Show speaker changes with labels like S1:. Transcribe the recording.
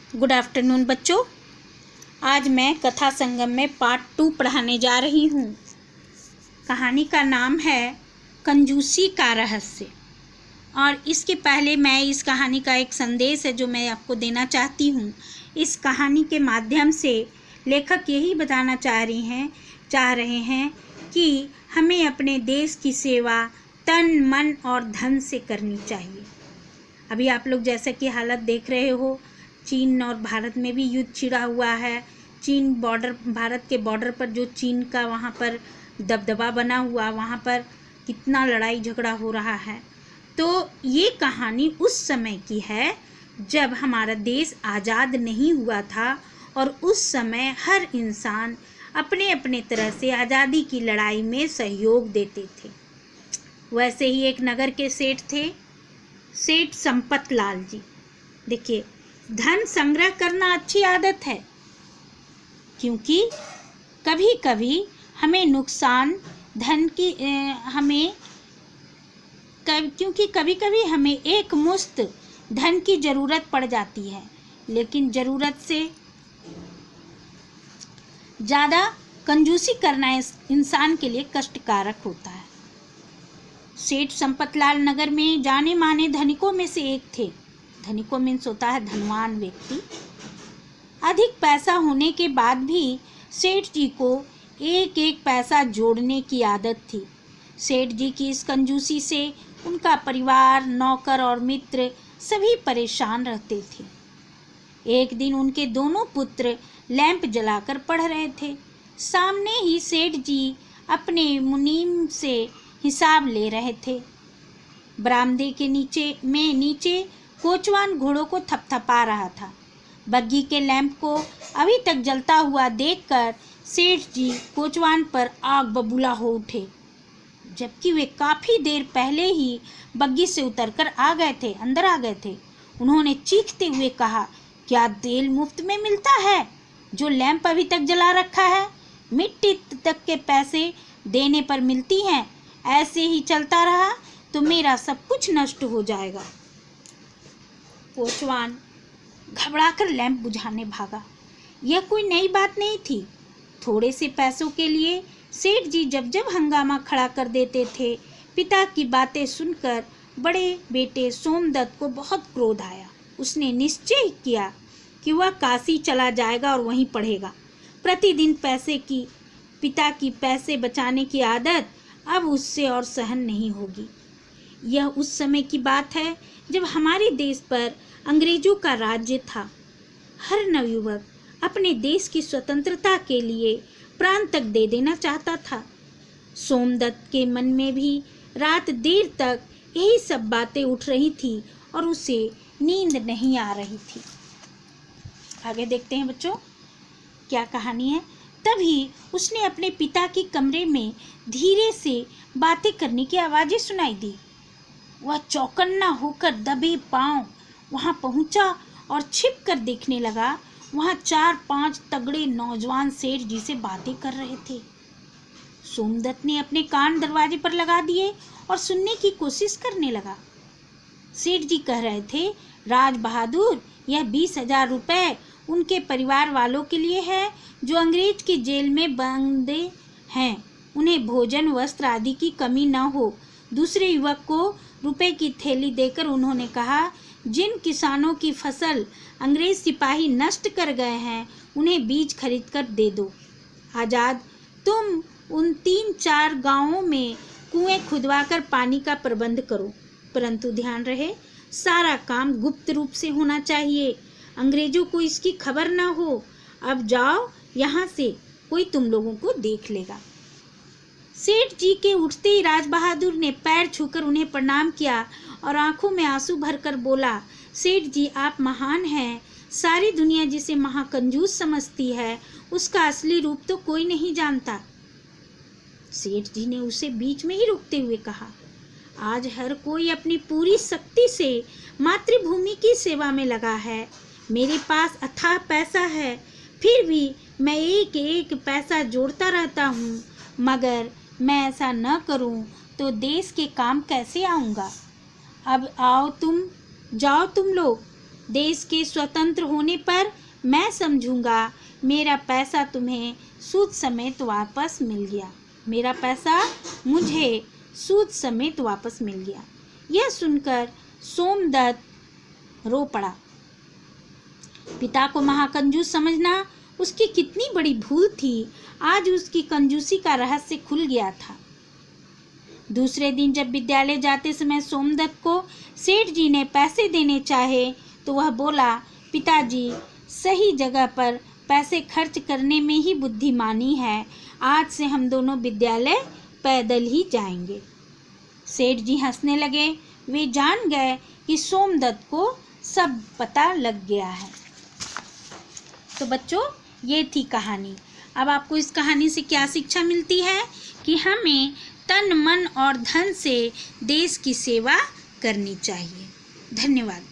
S1: Good afternoon बच्चों। आज मैं कथा संगम में पार्ट 2 पढ़ाने जा रही हूँ। कहानी का नाम है कंजूसी का रहस्य। और इसके पहले मैं इस कहानी का एक संदेश है जो मैं आपको देना चाहती हूँ। इस कहानी के माध्यम से लेखक यही बताना चाह रहे हैं कि हमें अपने देश की सेवा तन मन और धन से करनी चाहिए। अभी आप लोग जैसे कि हालत देख रहे हो, चीन और भारत में भी युद्ध छिड़ा हुआ है। भारत के बॉर्डर पर जो चीन का वहाँ पर दबदबा बना हुआ, वहाँ पर कितना लड़ाई झगड़ा हो रहा है। तो ये कहानी उस समय की है जब हमारा देश आज़ाद नहीं हुआ था और उस समय हर इंसान अपने अपने तरह से आज़ादी की लड़ाई में सहयोग देते थे। वैसे ही एक नगर के सेठ थे, सेठ संपत लाल जी। देखिए, धन संग्रह करना अच्छी आदत है, क्योंकि कभी कभी हमें नुकसान धन की क्योंकि कभी कभी हमें एक मुश्त धन की ज़रूरत पड़ जाती है, लेकिन ज़रूरत से ज़्यादा कंजूसी करना इंसान के लिए कष्टकारक होता है। सेठ संपतलाल नगर में जाने माने धनिकों में से एक थे। धनिकों मीन्स होता है धनवान व्यक्ति। अधिक पैसा होने के बाद भी सेठ जी को एक एक पैसा जोड़ने की आदत थी। सेठ जी की इस कंजूसी से उनका परिवार, नौकर और मित्र सभी परेशान रहते थे। एक दिन उनके दोनों पुत्र लैंप जलाकर पढ़ रहे थे। सामने ही सेठ जी अपने मुनीम से हिसाब ले रहे थे। बरामदे के नीचे कोचवान घोड़ों को थपथपा रहा था। बग्घी के लैंप को अभी तक जलता हुआ देखकर सेठ जी कोचवान पर आग बबूला हो उठे, जबकि वे काफ़ी देर पहले ही बग्घी से उतरकर अंदर आ गए थे। उन्होंने चीखते हुए कहा, क्या तेल मुफ्त में मिलता है जो लैंप अभी तक जला रखा है? मिट्टी तक के पैसे देने पर मिलती हैं। ऐसे ही चलता रहा तो मेरा सब कुछ नष्ट हो जाएगा। कोचवान घबराकर लैंप बुझाने भागा। यह कोई नई बात नहीं थी। थोड़े से पैसों के लिए सेठ जी जब जब हंगामा खड़ा कर देते थे। पिता की बातें सुनकर बड़े बेटे सोमदत्त को बहुत क्रोध आया। उसने निश्चय किया कि वह काशी चला जाएगा और वहीं पढ़ेगा। प्रतिदिन पिता की पैसे बचाने की आदत अब उससे और सहन नहीं होगी। यह उस समय की बात है जब हमारे देश पर अंग्रेजों का राज्य था। हर नवयुवक अपने देश की स्वतंत्रता के लिए प्राण तक दे देना चाहता था। सोमदत्त के मन में भी रात देर तक यही सब बातें उठ रही थी और उसे नींद नहीं आ रही थी। आगे देखते हैं बच्चों, क्या कहानी है। तभी उसने अपने पिता के कमरे में धीरे से बातें करने की आवाज़ें सुनाई दी। वह चौकन्ना होकर दबे पांव वहां पहुंचा और छिप कर देखने लगा। वहां 4-5 तगड़े नौजवान सेठ जी से बातें कर रहे थे। सोमदत्त ने अपने कान दरवाजे पर लगा दिए और सुनने की कोशिश करने लगा। सेठ जी कह रहे थे, राज बहादुर, यह 20,000 रुपये उनके परिवार वालों के लिए है जो अंग्रेज की जेल में बंदे हैं। उन्हें भोजन वस्त्र आदि की कमी न हो। दूसरे युवक को रुपए की थैली देकर उन्होंने कहा, जिन किसानों की फसल अंग्रेज सिपाही नष्ट कर गए हैं उन्हें बीज खरीद कर दे दो। आज़ाद, तुम उन 3-4 गांवों में कुएं खुदवाकर पानी का प्रबंध करो, परंतु ध्यान रहे सारा काम गुप्त रूप से होना चाहिए। अंग्रेजों को इसकी खबर ना हो। अब जाओ यहाँ से, कोई तुम लोगों को देख लेगा। सेठ जी के उठते ही राज बहादुर ने पैर छूकर उन्हें प्रणाम किया और आंखों में आंसू भरकर बोला, सेठ जी आप महान हैं। सारी दुनिया जिसे महाकंजूस समझती है उसका असली रूप तो कोई नहीं जानता। सेठ जी ने उसे बीच में ही रोकते हुए कहा, आज हर कोई अपनी पूरी शक्ति से मातृभूमि की सेवा में लगा है। मेरे पास अथाह पैसा है, फिर भी मैं एक एक पैसा जोड़ता रहता हूँ। मगर मैं ऐसा न करूँ तो देश के काम कैसे आऊँगा। अब जाओ तुम लोग, देश के स्वतंत्र होने पर मैं समझूंगा मेरा पैसा तुम्हें सूद समेत वापस मिल गया। मेरा पैसा मुझे सूद समेत वापस मिल गया। यह सुनकर सोमदत्त रो पड़ा। पिता को महाकंजूस समझना उसकी कितनी बड़ी भूल थी। आज उसकी कंजूसी का रहस्य खुल गया था। दूसरे दिन जब विद्यालय जाते समय सोमदत्त को सेठ जी ने पैसे देने चाहे तो वह बोला, पिताजी, सही जगह पर पैसे खर्च करने में ही बुद्धिमानी है। आज से हम दोनों विद्यालय पैदल ही जाएंगे। सेठ जी हंसने लगे। वे जान गए कि सोमदत्त को सब पता लग गया है। तो बच्चों, ये थी कहानी। अब आपको इस कहानी से क्या शिक्षा मिलती है कि हमें तन मन और धन से देश की सेवा करनी चाहिए। धन्यवाद।